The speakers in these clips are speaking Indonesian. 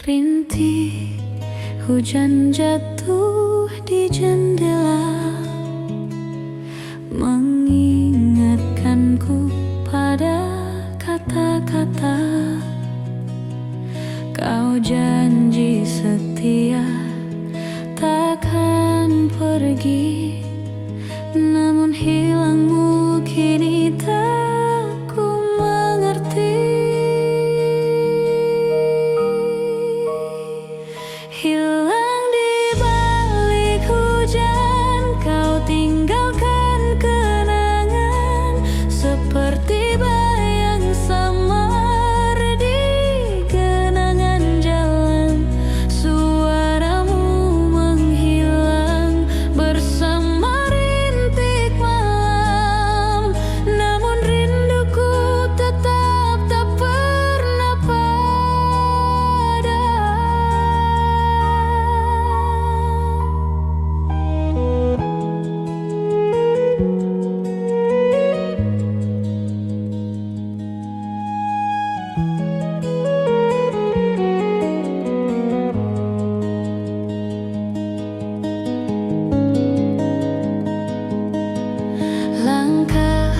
Rintik hujan jatuh di jendela, mengingatkanku pada kata-kata kau janji setia takkan pergi. Namun hilangmu kini tak ku mengerti. Hilang di balik hujan, kau tinggalkan kenangan seperti bayang samar di genangan jalan. Suaramu menghilang bersama rintik malam, namun rinduku tetap tak pernah padam. Langkah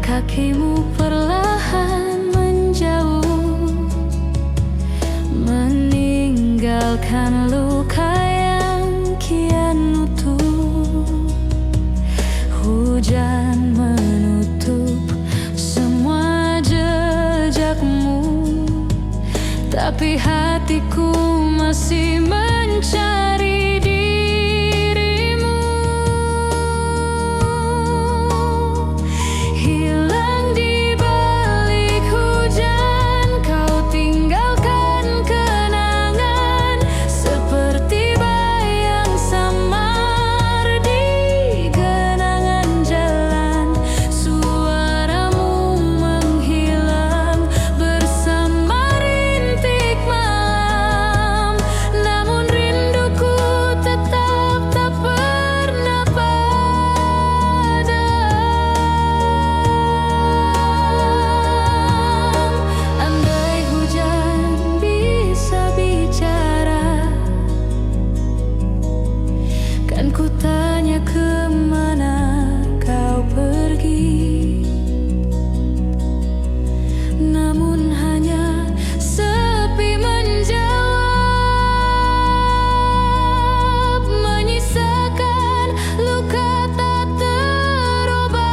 kakimu perlahan menjauh, meninggalkan luka yang kian utuh. Hujan menutup semua jejakmu, tapi hatiku masih mencari dirimu. Hilang di balik hujan, kau tinggalkan kenangan seperti bayang samar di genangan jalan. Suaramu menghilang bersama rintik malam, namun rinduku tetap tak pernah padam. Andai hujan bisa bicara, kan ku tanya kemana kau pergi. Namun hanya sepi menjawab, menyisakan luka tak terobati.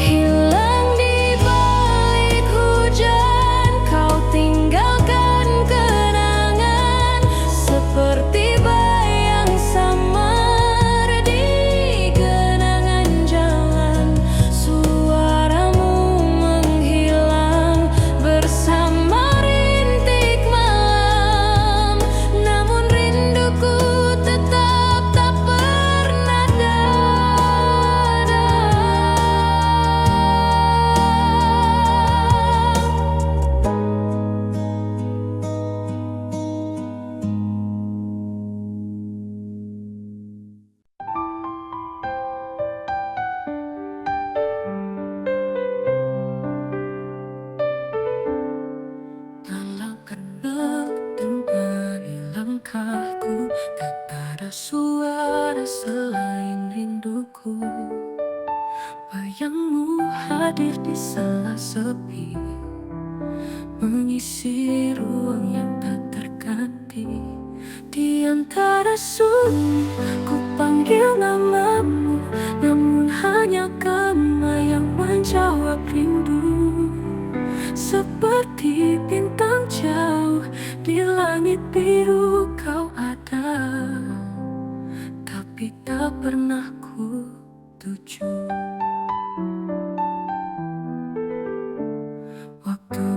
Hilang di balik hujan, kau tinggalkan kenangan seperti bayang samar di genangan jalan. Suaramu menghilang bersama rintik malam, namun rinduku tetap tak pernah padam. Dalam kenang temani langkahku, tak ada suara selain rinduku. Bayangmu hadir di sela sepi, mengisi ruang yang tak terganti. Di antara sunyi ku panggil namamu, namun hanya kamu yang menjawab rindu. Seperti bintang jauh di langit biru kau ada, tapi tak pernah ku tuju. Waktu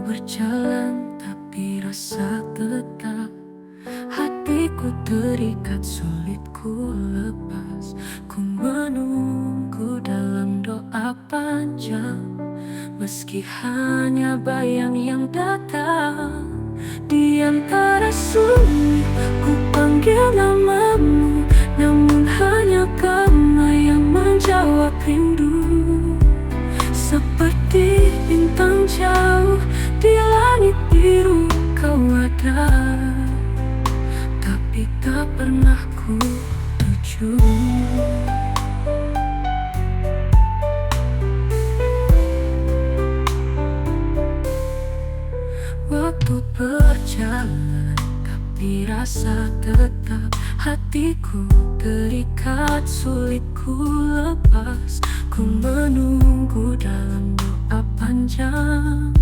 terikat sulit ku lepas. Ku menunggu dalam doa panjang, meski hanya bayang yang datang. Di antara sunyi ku panggil namamu, namun hanya kamu yang menjawab rindu. Seperti bintang jauh di langit biru kau ada, tapi tak pernah ku tuju. Waktu berjalan, tapi rasa tetap. Hatiku terikat, sulit ku lepas. Ku menunggu dalam doa panjang,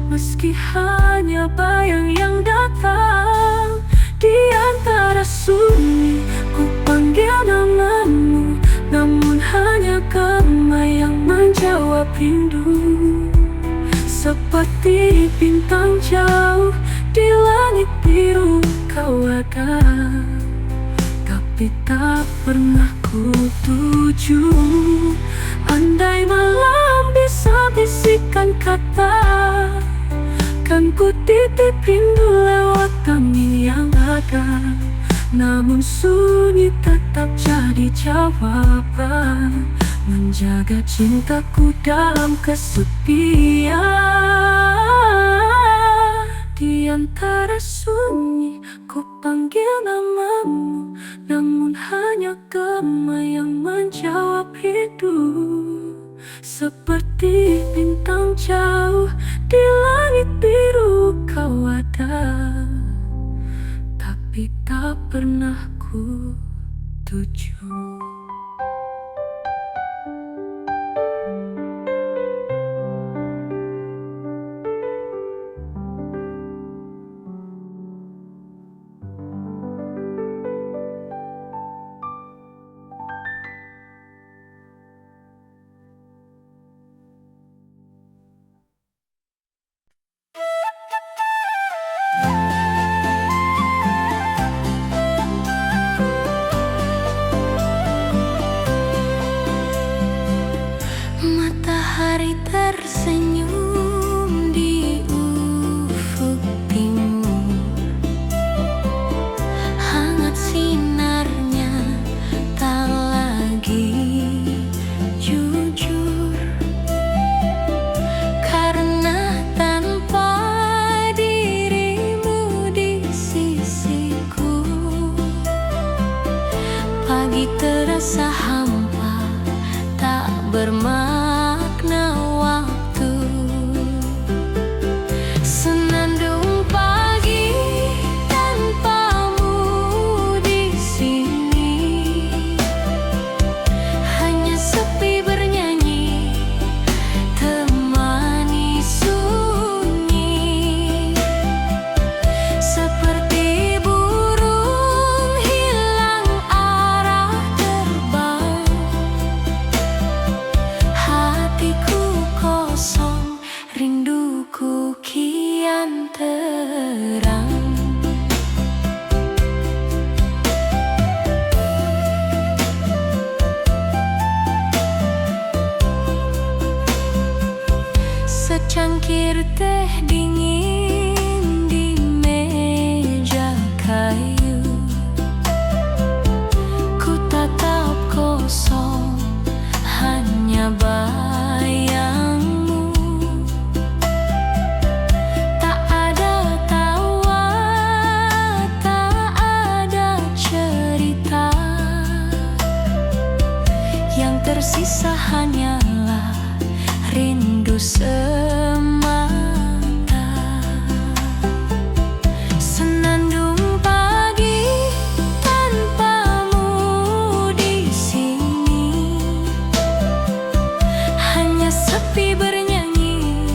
meski hanya bayang yang datang. Di antara sunyi ku panggil namamu, namun hanya kamu yang menjawab rindu. Seperti bintang jauh di langit biru kau ada, tapi tak pernah ku tuju. Andai malam bisa bisikan kata, kan ku titip rindu lewat angin yang ada. Namun sunyi tetap jadi jawaban, menjaga cintaku dalam kesepian. Di antara sunyi ku panggil namamu, namun hanya kamu yang menjawab rindu. Seperti bintang jauh di langit biru kau ada, tapi tak pernah ku tuju. Matahari tersenyum di ufuk timur, hangat sinarnya tak lagi jujur. Karena tanpa dirimu di sisiku, pagi terasa hampa, tak bermakna waktu. Senandung pagi tanpamu di sini, hanya sepi bernyanyi, temani sunyi. Seperti burung hilang arah terbang, hatiku kosong, rinduku kian terang. Secangkir teh dingin di meja kayu, ku tatap kosong, hanya bayangmu. Tak ada tawa, tak ada cerita, yang tersisa hanyalah rindu semata. Senandung pagi tanpamu di sini, hanya sepi bernyanyi,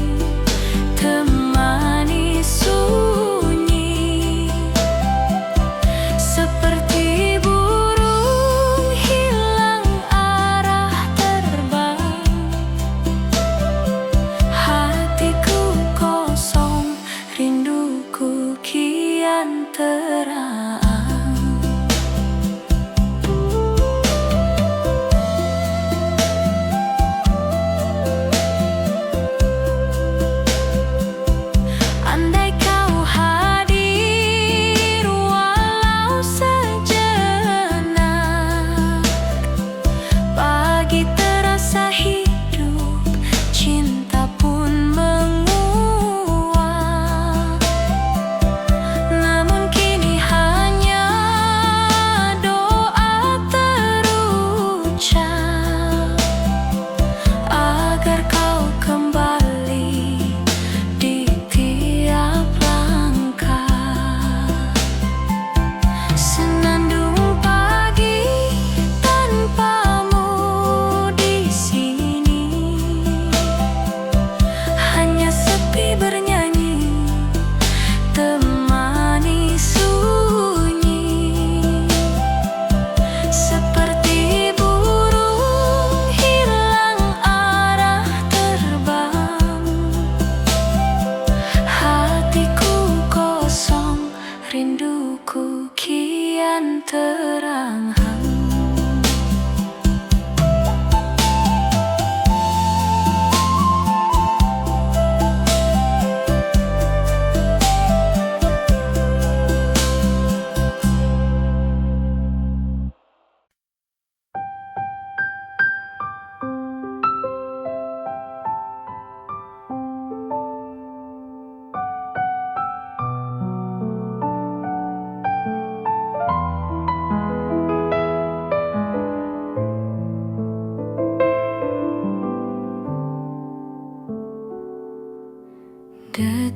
temani sunyi. Seperti burung hilang arah terbang,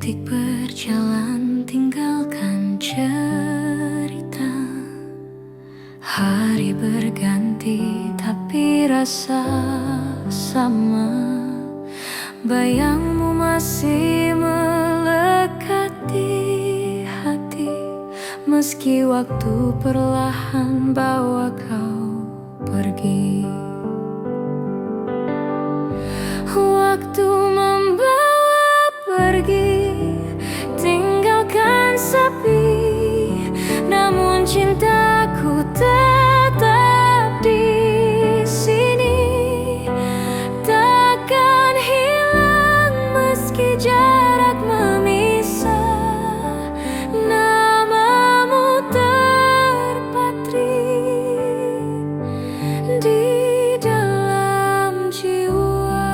Detik berjalan tinggalkan cerita. Hari berganti tapi rasa sama. Bayangmu masih melekat di hati, meski waktu perlahan bawa kau pergi. Waktu membawa pergi, tinggalkan sepi, namun cintaku tetap di sini. Takkan hilang meski jarak memisah, namamu terpatri di dalam jiwa.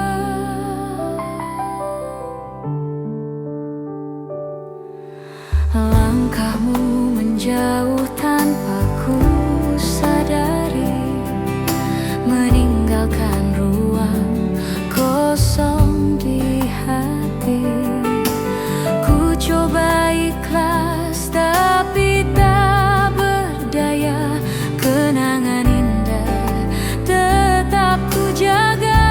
Langkahmu menjauh tanpa ku sadari, meninggalkan ruang kosong di hati. Ku coba ikhlas tapi tak berdaya, kenangan indah tetap ku jaga.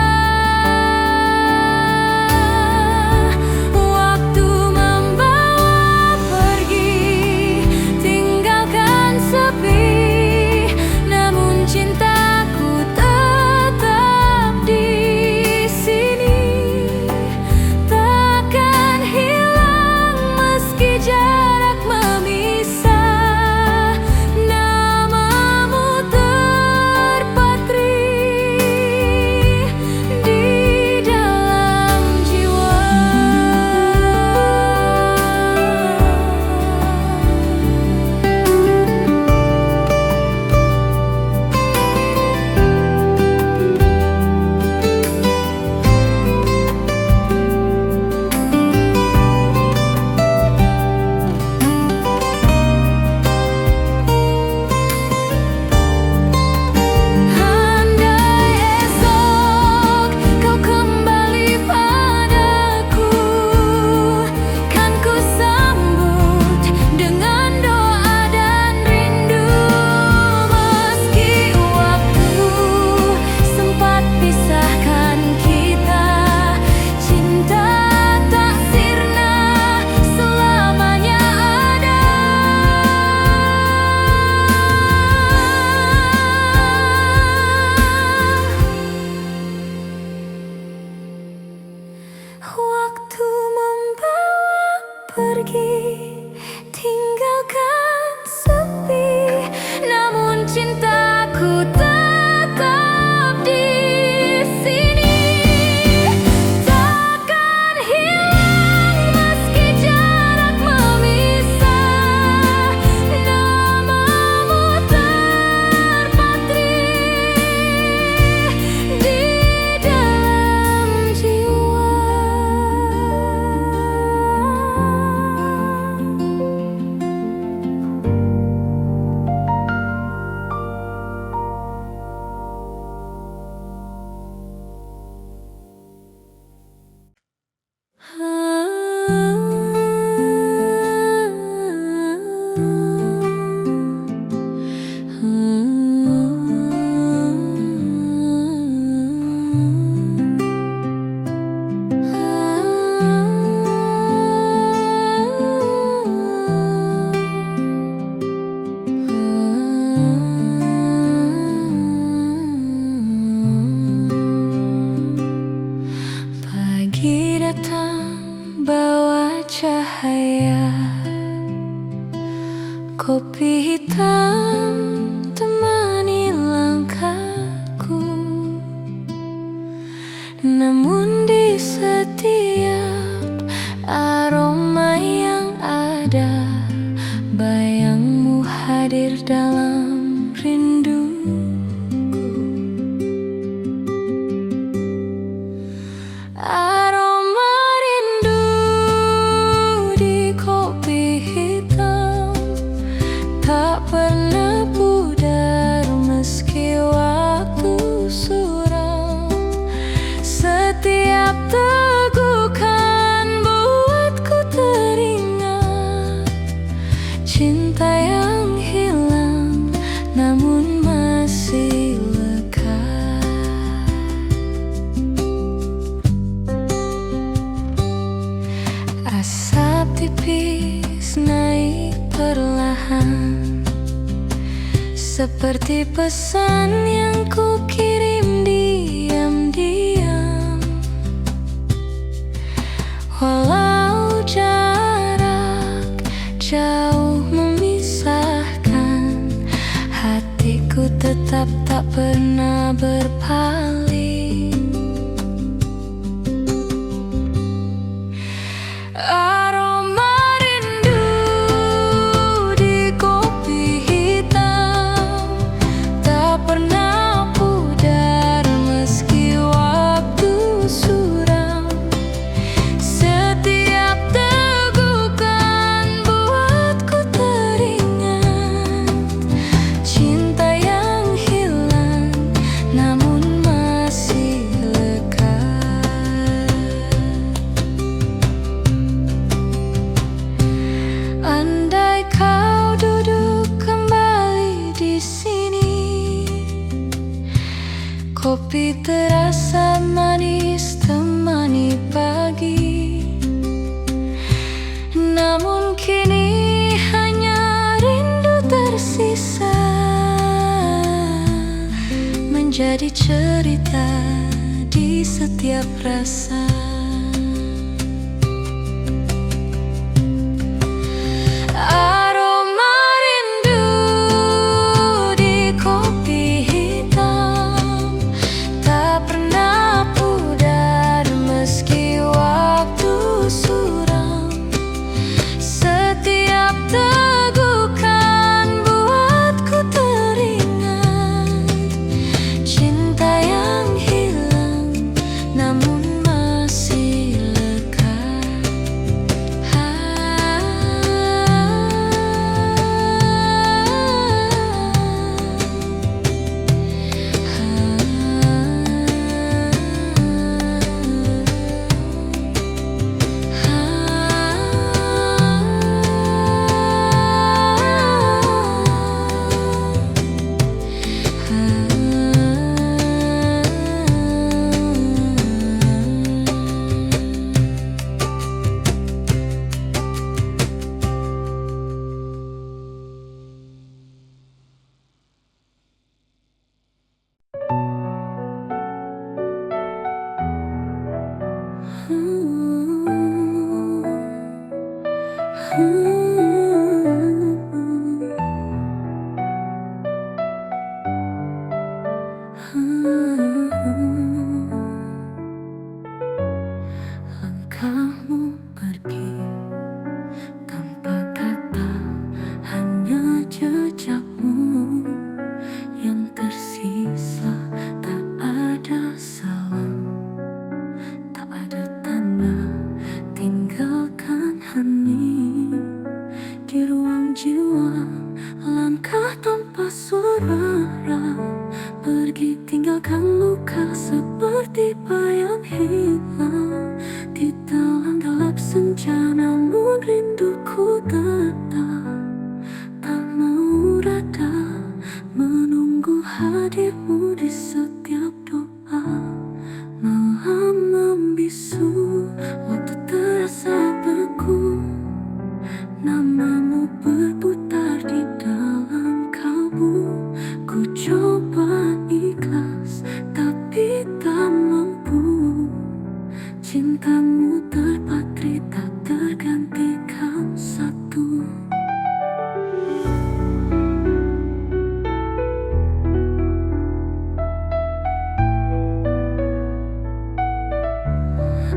Waktu membawa pergi, tinggalkan sepi, namun cintaku tetap di sini. Takkan hilang meski jarak memisah, namamu terpatri di dalam jiwa. Pagi datang bawa cahaya, kopi hitam temani langkahku. Namun di setiap aroma yang ada, bayangmu hadir dalam rindu. Aroma rindu di kopi hitam tak pernah pudar meski waktu suram. Setiap tegukan buatku seperti pesan yang ku kirim diam-diam. Walau jarak jauh memisahkan, hatiku tetap tak pernah berpaling. Aroma rindu di kopi hitam tak pernah pudar meski waktu suram. Setiap tegukan buatku teringat cinta yang hilang namun masih lekat. Andai kau duduk kembali di sini, kopi terasa manis temani pagi. Namun kini hanya rindu tersisa, menjadi cerita di setiap rasa. Aroma rindu di kopi hitam tak pernah pudar meski waktu suram. Setiap tegukan buatku teringat cinta yang hilang namun masih lekat. Langkahmu pergi tanpa kata, hanya jejakmu yang tersisa. Tak ada salam, tak ada tanda, tinggalkan hening di ruang jiwa. Langkah tanpa suara, pergi tinggalkan luka seperti bayang hilang di dalam gelap senja. Namun rinduku tetap tak mau reda, menunggu hadirmu di setiap doa. Malam membisu, waktu terasa beku, namamu berputar di dalam kalbu. Ku coba ikhlas tapi tak mampu, cintamu terpatri tak tergantikan satu.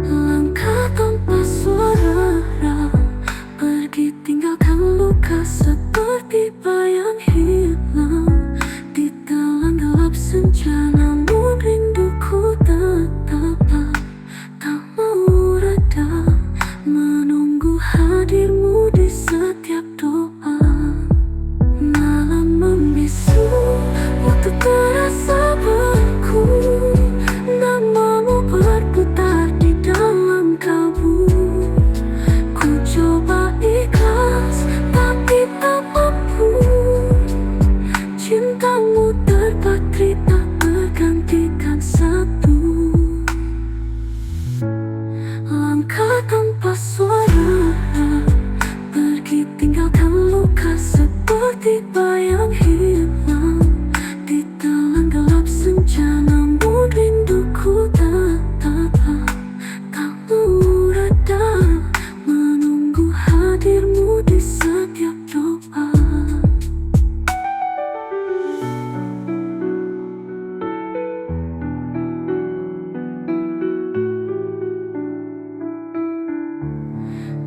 Langkah tanpa suara, pergi tinggalkan luka seperti bayang hilang di dalam gelap senja. Namun rinduku tetap tak mau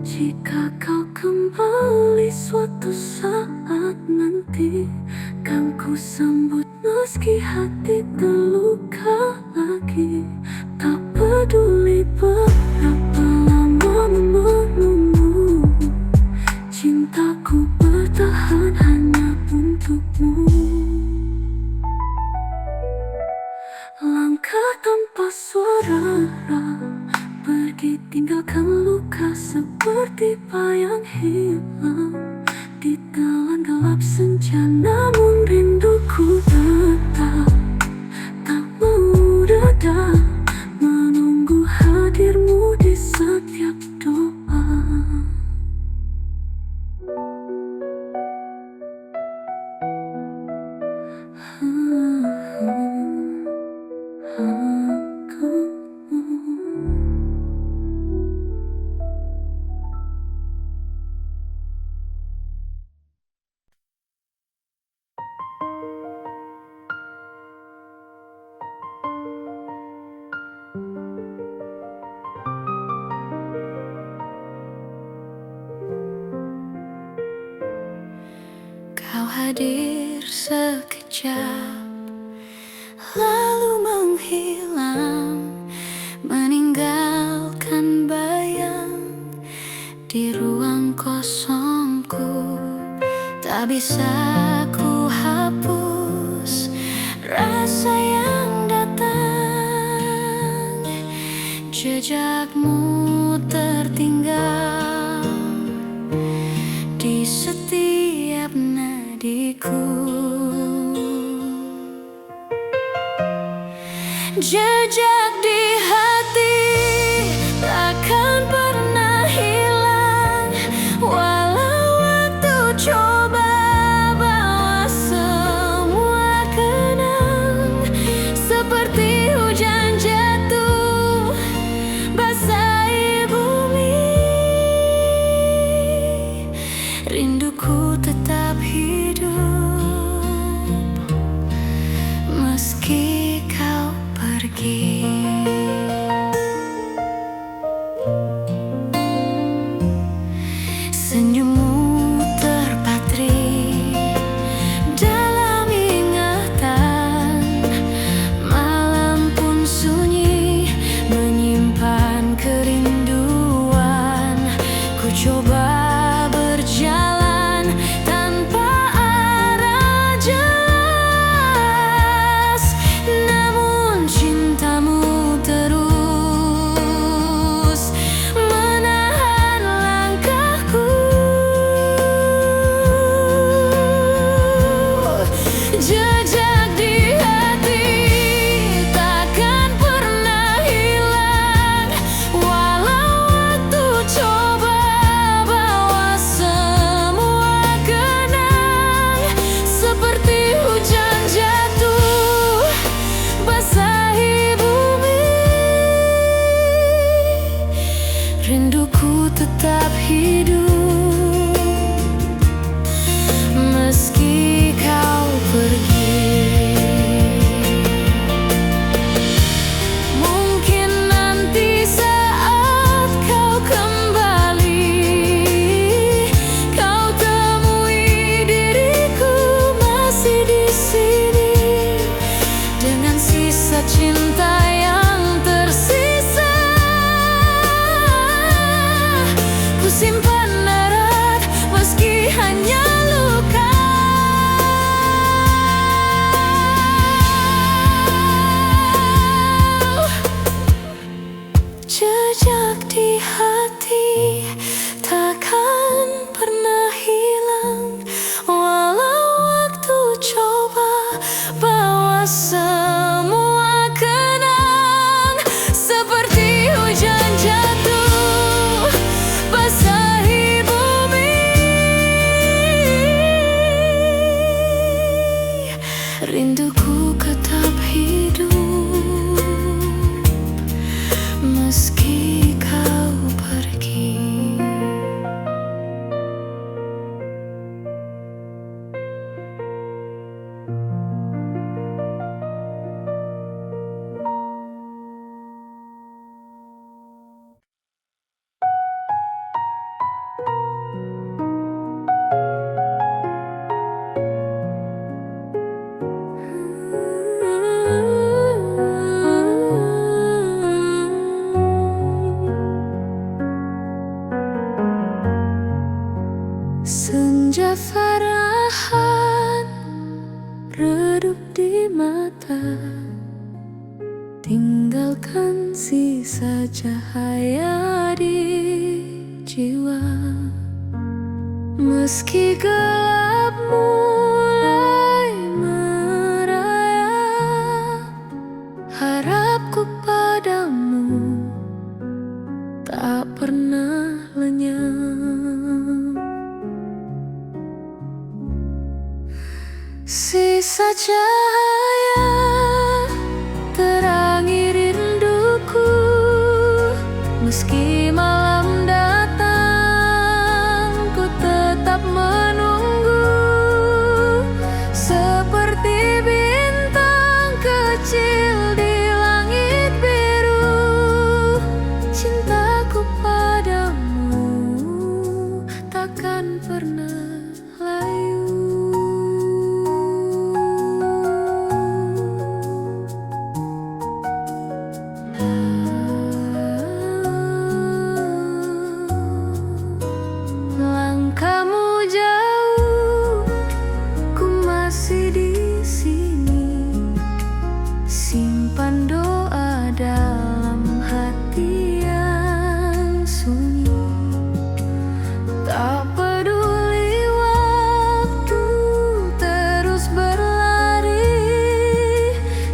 Jika kau kembali suatu saat nanti, kan ku sambut meski hati terluka lagi. Tak peduli berapa lama menunggu, cintaku bertahan hanya untukmu. Langkah tanpa suara, pergi tinggalkan luka seperti bayang hilang di telan gelap senja. Namun rinduku tetap tak mau reda, menunggu hadirmu di setiap doa. Kau hadir sekejap, lalu menghilang, meninggalkan bayang di ruang kosongku. Tak bisa ku hapus rasa yang datang, jejakmu tertinggal di setiap nadiku. Jejak di hati takkan pernah hilang, walau waktu coba bawa semua kenang. Seperti hujan jatuh basahi bumi, rinduku tetap hidup meski kau pergi. Senyummu terpatri dalam ingatan, malam pun sunyi menyimpan kerinduan. Ku coba berjalan tanpa arah jelas, namun cintamu terus menahan langkahku. Jejak di hati takkan pernah hilang, walau waktu coba bawa semua kenang. Seperti hujan jatuh basahi bumi, rinduku tetap hidup meski kau pergi. Mungkin nanti saat kau kembali, kau temui diriku masih di sini, dengan sisa cinta yang tersisa. Ku simpan erat meski hanya luka. Jejak di hati takkan pernah hilang, walau waktu coba bawa semua kenang. Seperti hujan jatuh basahi bumi, rinduku tetap hidup meski kau pergi. sisa cahaya di jiwa. Meski gelap mulai merayap, harapku padamu tak pernah lenyap. Sisa cahaya terangi rinduku, meski malam datang ku tetap menunggu. Seperti bintang kecil di langit biru, cintaku padamu takkan pernah layu. Langkahmu jauh, ku masih di sini. Simpan doa dalam hati yang sunyi. Tak peduli waktu terus berlari,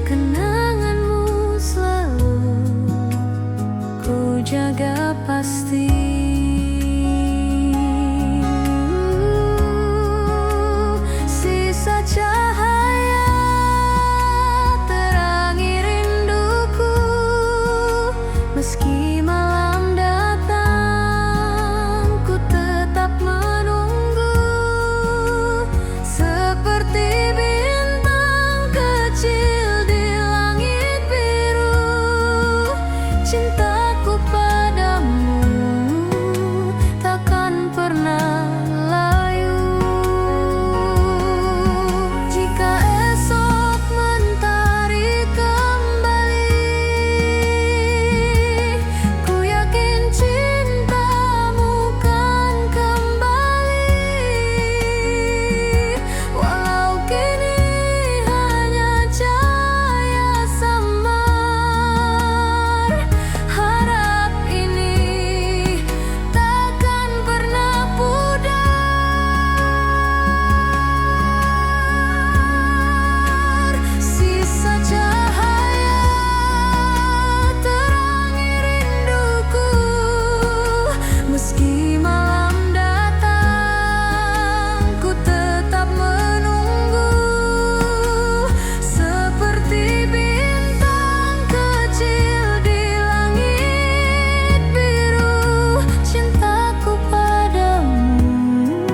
kenanganmu selalu ku jaga pasti. Sisa cahaya terangi rinduku, meski malam datang ku tetap menunggu. Seperti bintang kecil di langit biru, cintaku padamu takkan pernah layu. Jika esok mentari kembali, ku yakin cintamu kan kembali. Walau kini hanya cahaya samar, harap ini takkan pernah pudar. Sisa cahaya terangi rinduku, meski malam datang ku tetap menunggu. Seperti bintang kecil di langit biru, cintaku padamu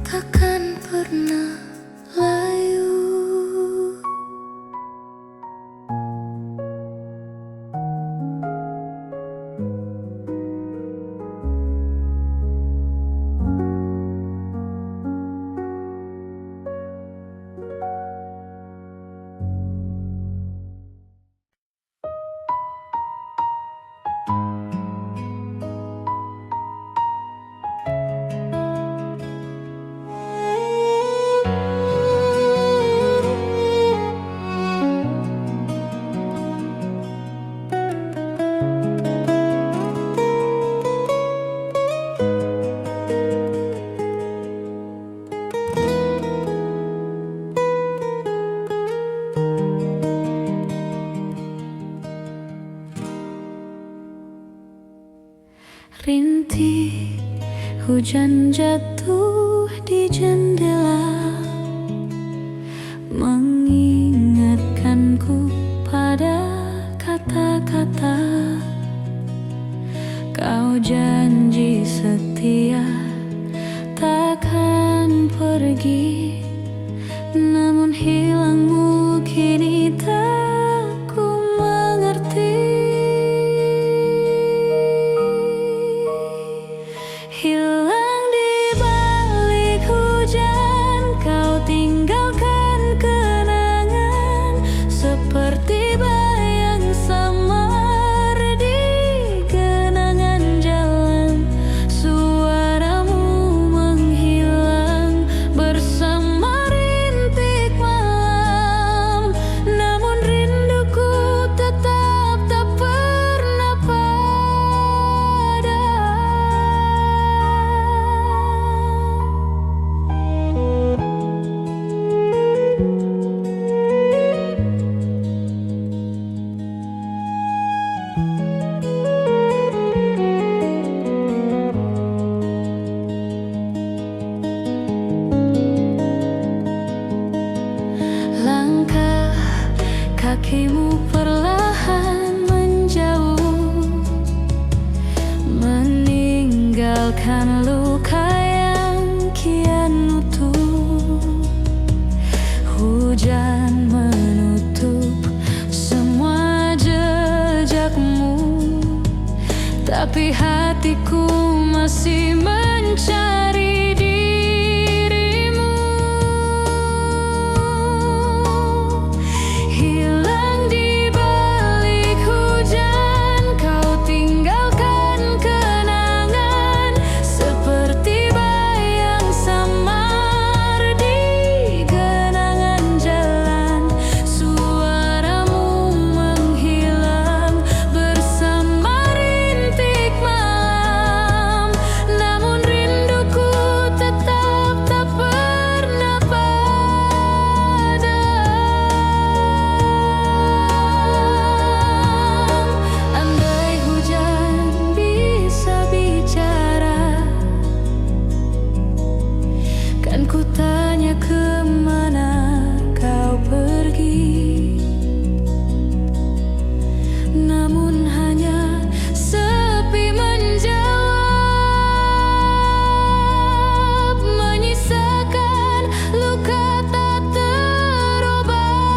takkan pernah layu. Rintik hujan jatuh di jendela, mengingatkanku pada kata-kata kau janji setia takkan pergi. Namun hilangmu kini tak ku mengerti. Hilang di balik hujan, kakimu perlahan menjauh, meninggalkan luka yang kian utuh. Hujan menutup semua jejakmu, tapi hatiku masih mencari dirimu. Hilang di balik hujan, kau tinggalkan kenangan seperti bayang samar di genangan jalan. Suaramu menghilang bersama rintik malam, namun rinduku tetap tak pernah padam. Andai hujan bisa bicara, kan ku tanya kemana kau pergi, namun hanya sepi menjawab, menyisakan luka tak terobati.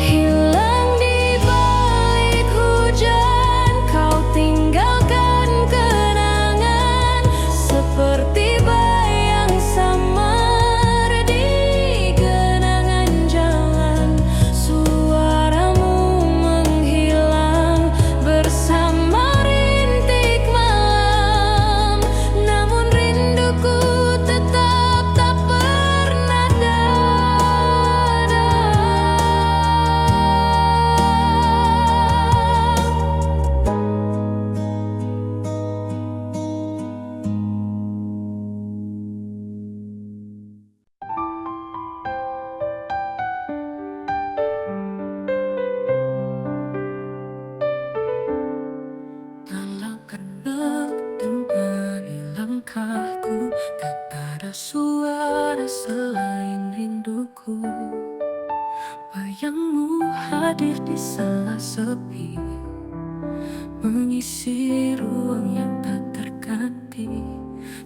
Hilang di balik hujan, kau tinggalkan kenangan seperti bayang samar di genangan jalan. Suaramu menghilang bersama rintik malam, namun rinduku tetap tak pernah padam. Dalam kendak temani langkahku, tak ada suara selain rinduku. Bayangmu hadir di sela sepi, mengisi ruang yang tak terganti.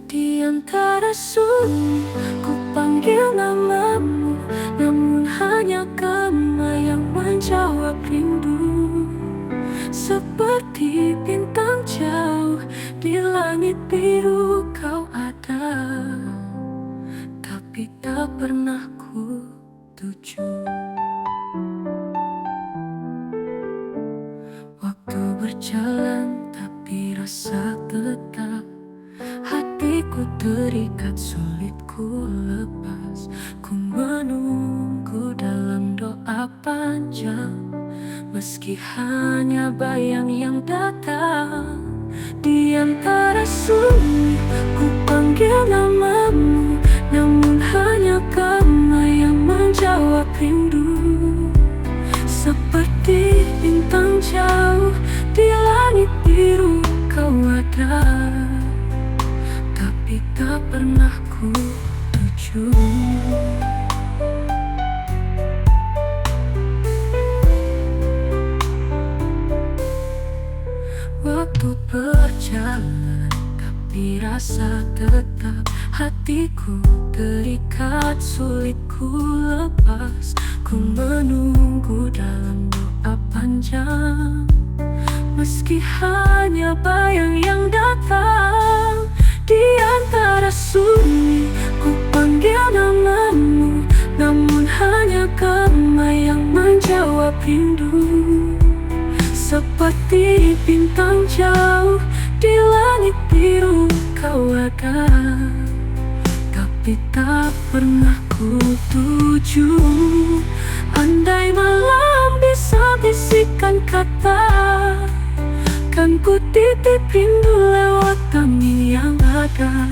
Di antara sunyi ku panggil namamu, namun hanya kamu yang menjawab rindu. Seperti bintang jauh di langit biru kau ada, tapi tak pernah ku tuju. Waktu berjalan tapi rasa tetap, hatiku terikat sulit ku lepas. Ku menunggu dalam doa panjang, meski hanya bayang yang datang. Di antara sunyi ku panggil namamu, namun hanya kamu yang menjawab rindu. Seperti bintang jauh di langit biru kau ada, tapi tak pernah ku tuju. Waktu berjalan tapi rasa tetap, hatiku terikat sulit ku lepas. Ku menunggu dalam doa panjang, meski hanya bayang yang datang. Di antara sunyi ku panggil namamu, namun hanya kamu yang menjawab rindu. Seperti bintang jauh di langit biru kau ada, tapi tak pernah ku ku tuju. Andai malam bisa bisikan kata, kan ku titip rindu lewat angin yang ada.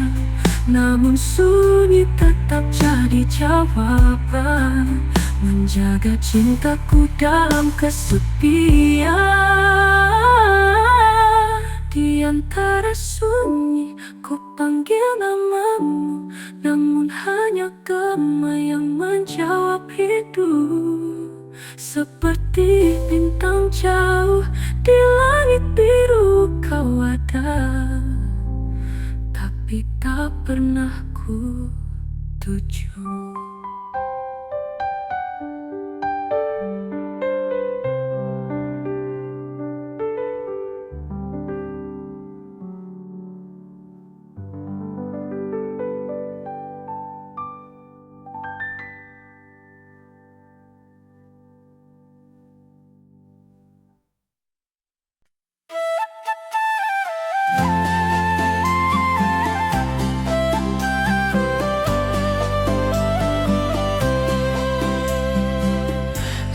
Namun sunyi tetap jadi jawaban, menjaga cintaku dalam kesepian. Di antara sunyi ku panggil namamu, namun hanya gema yang menjawab hidup. Seperti bintang jauh di langit biru kau ada, tapi tak pernah ku tuju.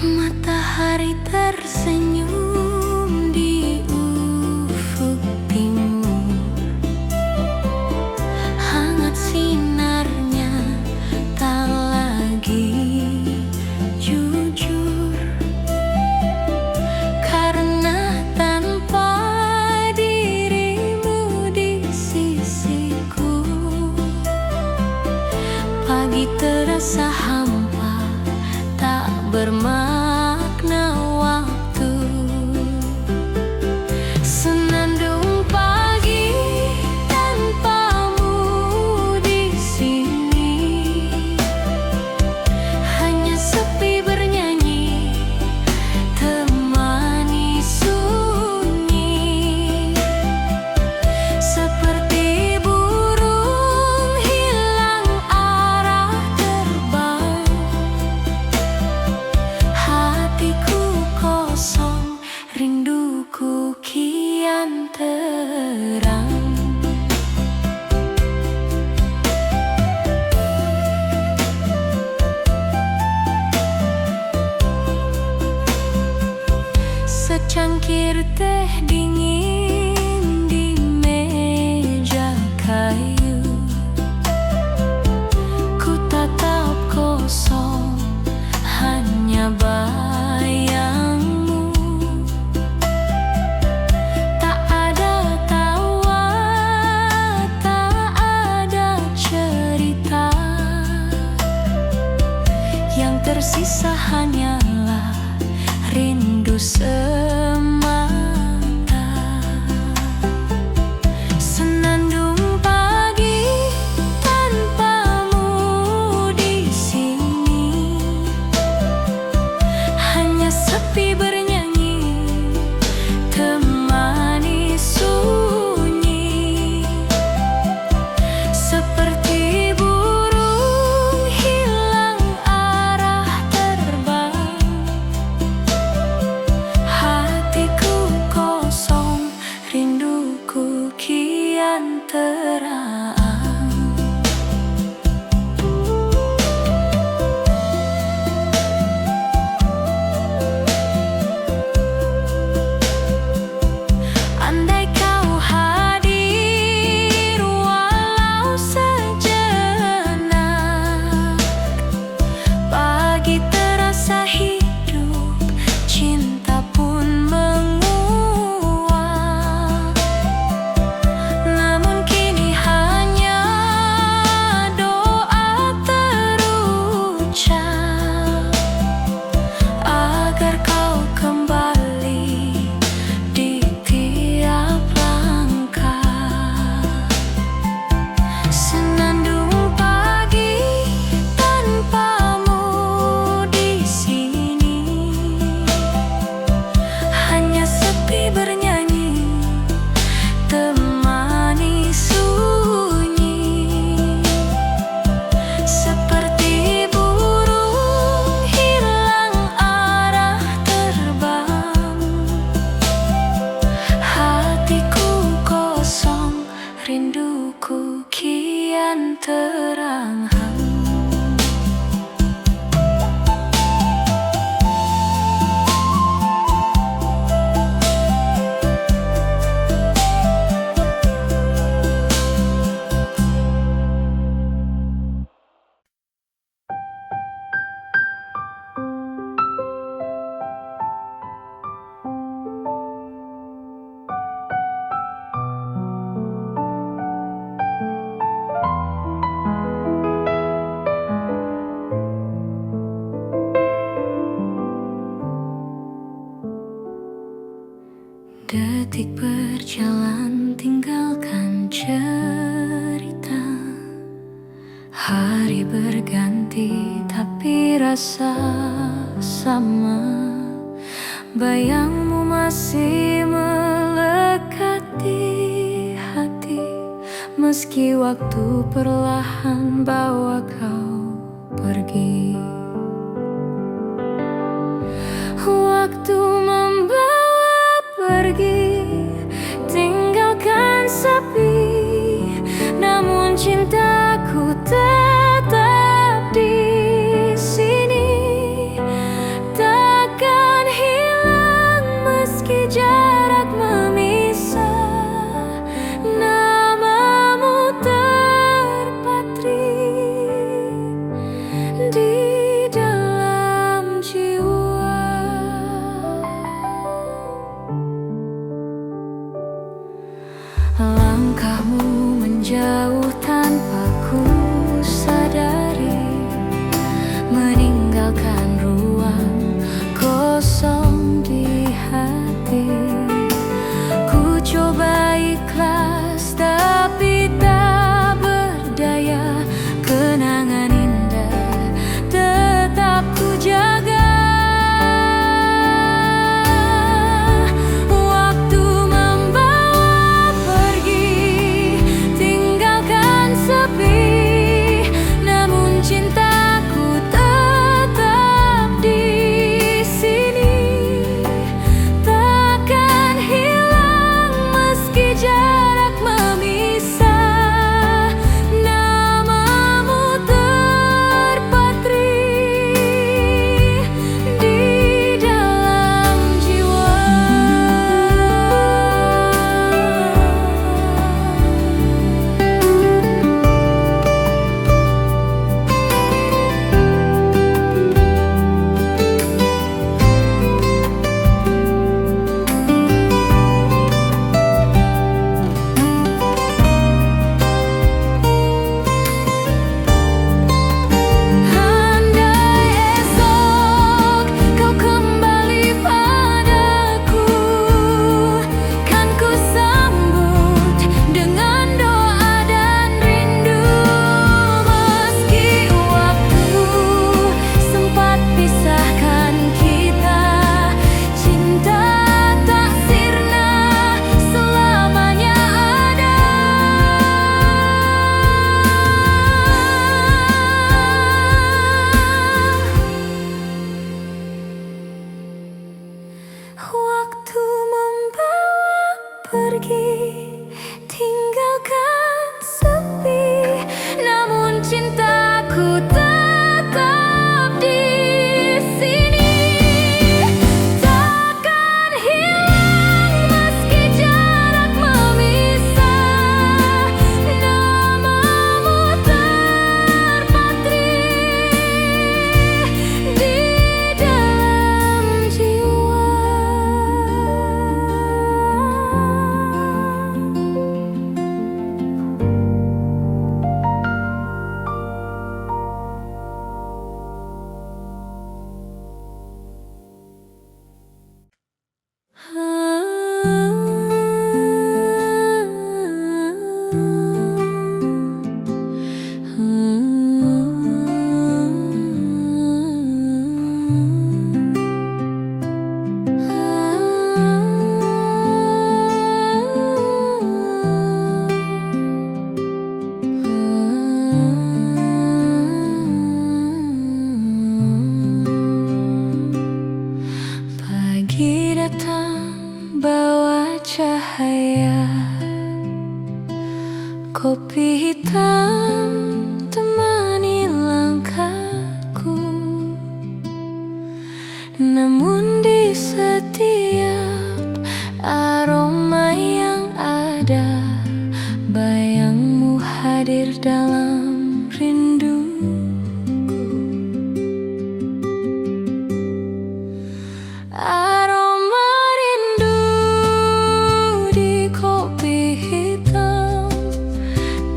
Matahari tersenyum di ufuk timur, hangat sinarnya tak lagi jujur. Karena tanpa dirimu di sisiku, pagi terasa hampa, tak bermakna waktu. Senandung pagi tanpamu di sini, hanya sepi bernyanyi, temani sunyi. Seperti burung hilang arah terbang, hatiku kosong, rinduku kian terang. Secangkir teh dingin di meja kayu, ku tatap kosong, hanya bayangmu. Tak ada tawa, tak ada cerita, yang tersisa hanyalah rindu semata. Senandung pagi tanpamu di sini, hanya sepi bernyanyi, temani sunyi. Seperti burung hilang arah terbang, hatiku terasa sama. Bayangmu masih melekat di hati, meski waktu perlahan bawa kau pergi. Waktu membawa pergi, tinggalkan sepi, namun cintaku tetap di sini. Takkan hilang meski jarak memisah, namamu terpatri di dalam jiwa. Langkahmu menjauh tanpa ku sadari, meninggalkan ruang kosong di hati. Ku coba ikhlas tapi tak berdaya, kenangan indah tetap ku jaga. Waktu membawa pergi, tinggalkan sepi, namun cintaku tetap di sini. Takkan hilang meski jarak memisah, namamu terpatri di dalam jiwa. Pagi datang bawa cahaya, kopi hitam temani langkahku. Namun di setiap aroma yang ada, bayangmu hadir dalam rindu. Aroma rindu di kopi hitam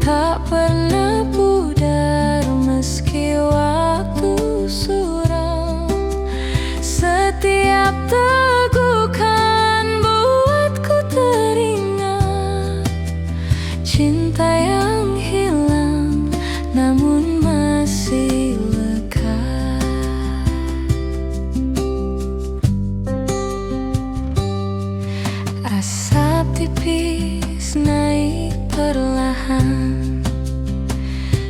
tak pernah pudar meski waktu suram. Setiap teguk bertahan,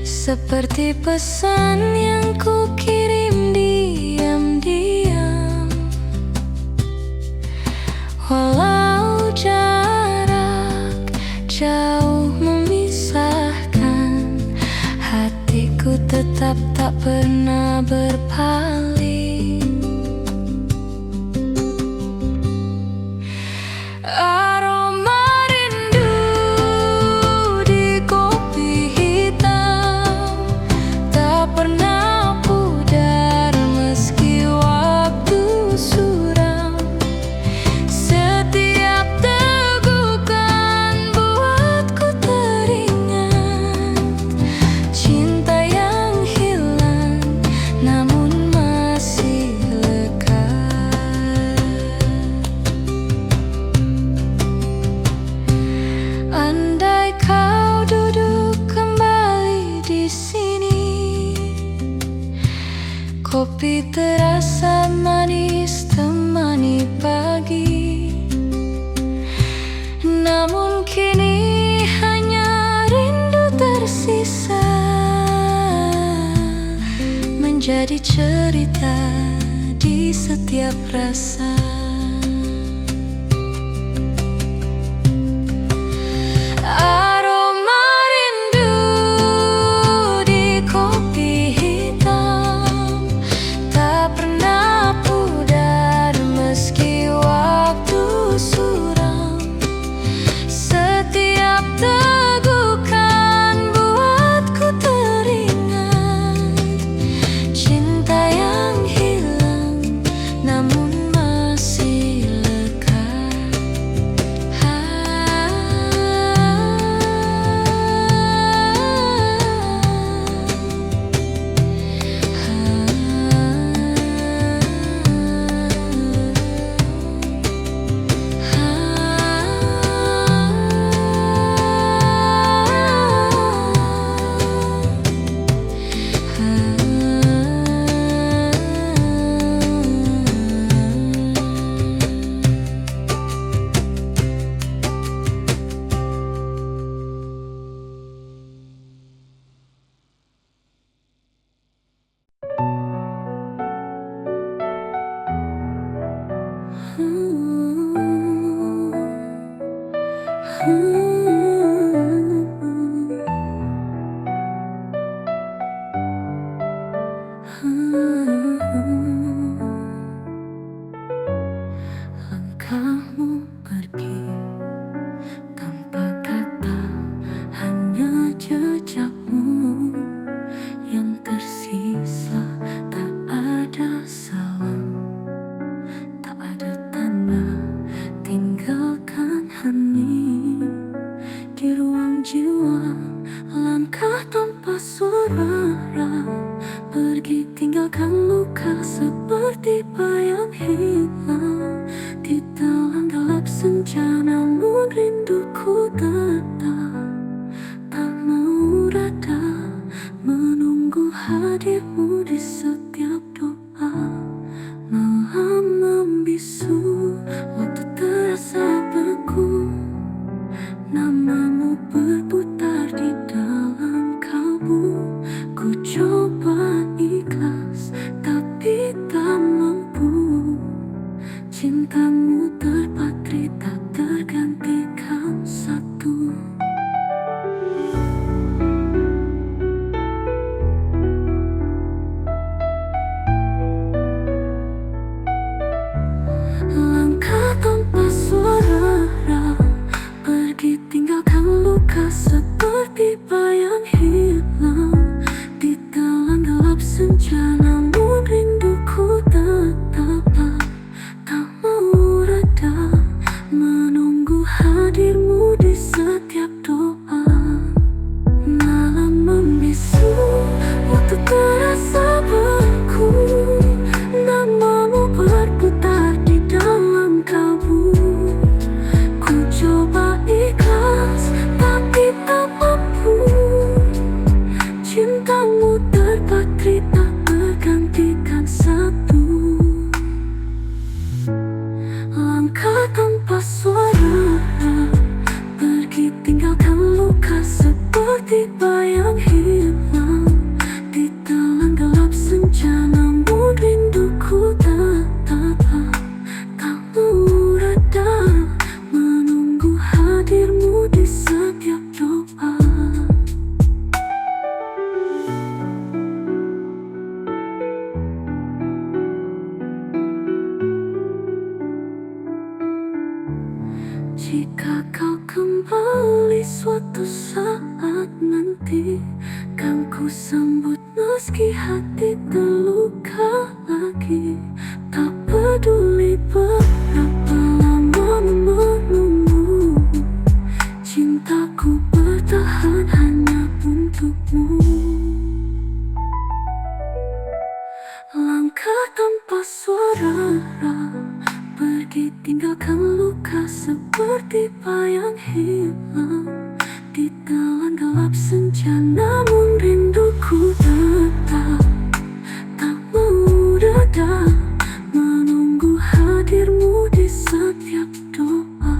seperti pesan yang ku kirim diam-diam. Walau jarak jauh memisahkan, hatiku tetap tak pernah berpaling. Aroma rindu di kopi hitam tak pernah pudar meski waktu suram. Setiap tegukan buatku teringat cinta yang hilang namun masih lekat. Andai kau duduk kembali di sini, kopi terasa manis temani pagi. Namun kini hanya rindu tersisa, menjadi cerita di setiap rasa. Aroma rindu di kopi hitam tak pernah pudar meski waktu suram. Setiap tegukan buatku teringat cinta yang hilang namun masih lekat. Langkahmu pergi tanpa kata, hanya jejakmu yang tersisa. Tak ada salam, tak ada tanda, tinggalkan hening di ruang jiwa. Langkah tanpa suara, pergi tinggalkan luka seperti bayang hilang di dalam gelap senja. Namun rinduku tetap tak mau reda, menunggu hadirmu di setiap doa. Malam membisu, waktu terasa beku, namamu berputar di dalam kalbu. Ku coba ikhlas, tapi Jika kau kembali suatu saat nanti, kan ku sambut meski hati terluka lagi. Tak peduli berapa lama menunggu, cintaku bertahan hanya untukmu. Langkah tanpa suara, pergi tinggalkan luka seperti bayang hilang di telan gelap senja. Namun rinduku tetap tak mau reda, menunggu hadirmu di setiap doa.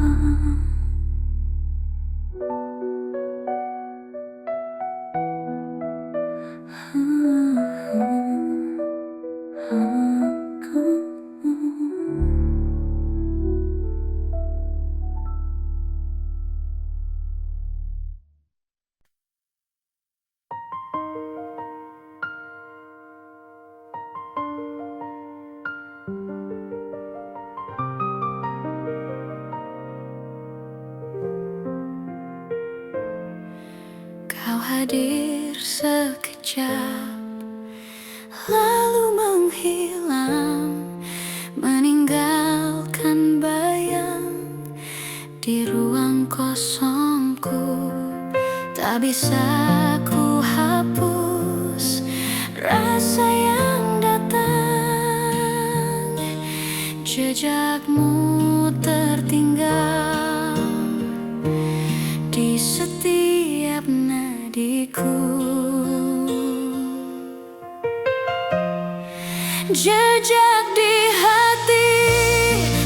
Kau hadir sekejap, lalu menghilang, meninggalkan bayang di ruang kosongku. Tak bisa ku hapus rasa yang datang, jejakmu tertinggal di setiap nadiku. Jejak di hati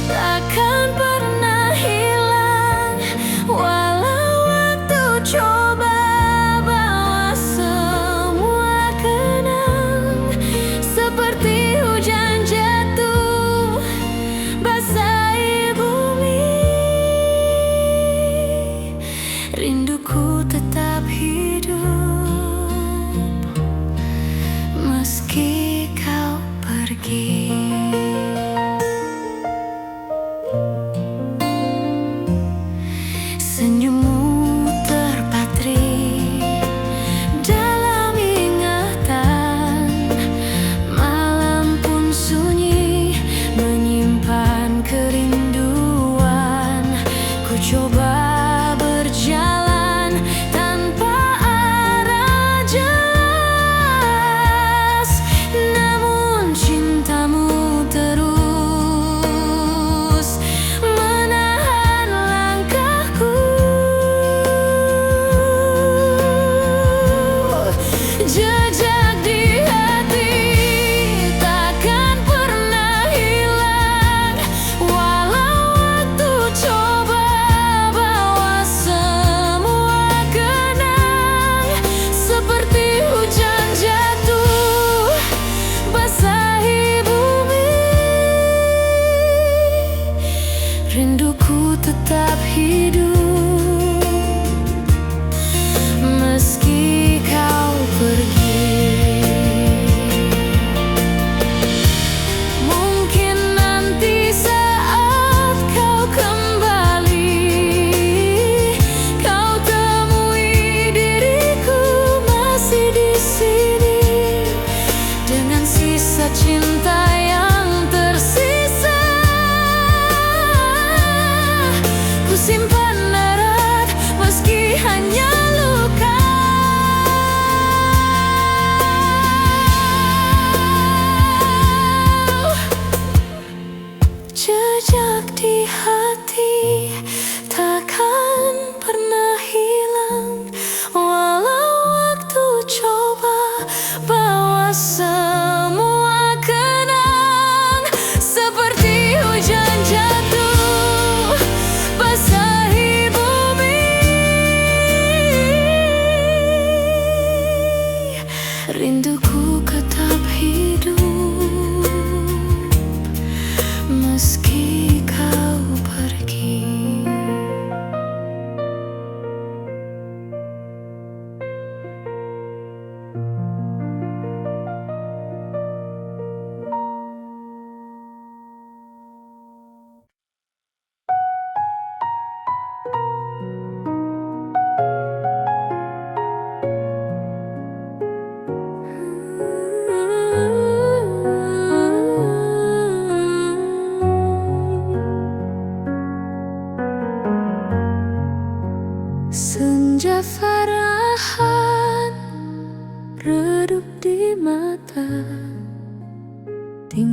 takkan pernah hilang, walau waktu coba bawa semua kenang. Seperti hujan jatuh basahi bumi, rinduku tetap hidup meski kau pergi. Senyummu terpatri dalam ingatan, malam pun sunyi menyimpan kerinduan. Ku coba berjalan tanpa arah jelas, namun cintamu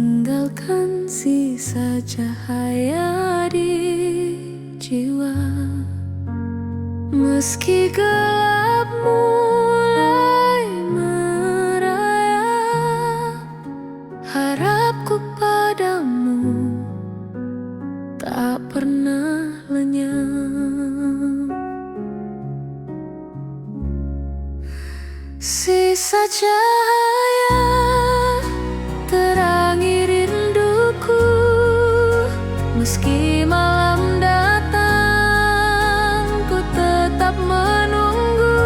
tinggalkan sisa cahaya di jiwa. Meski gelap mulai merayap, harapku padamu tak pernah lenyap. Sisa cahaya terangi rinduku, meski malam datang ku tetap menunggu.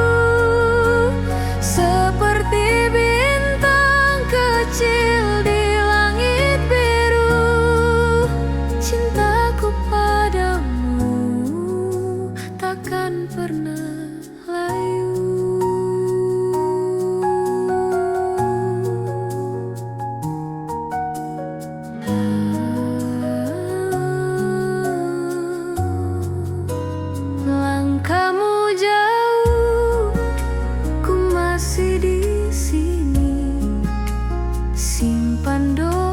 Seperti bintang kecil di langit biru, cintaku padamu takkan pernah layu. Langkahmu jauh, ku masih di sini, simpan doa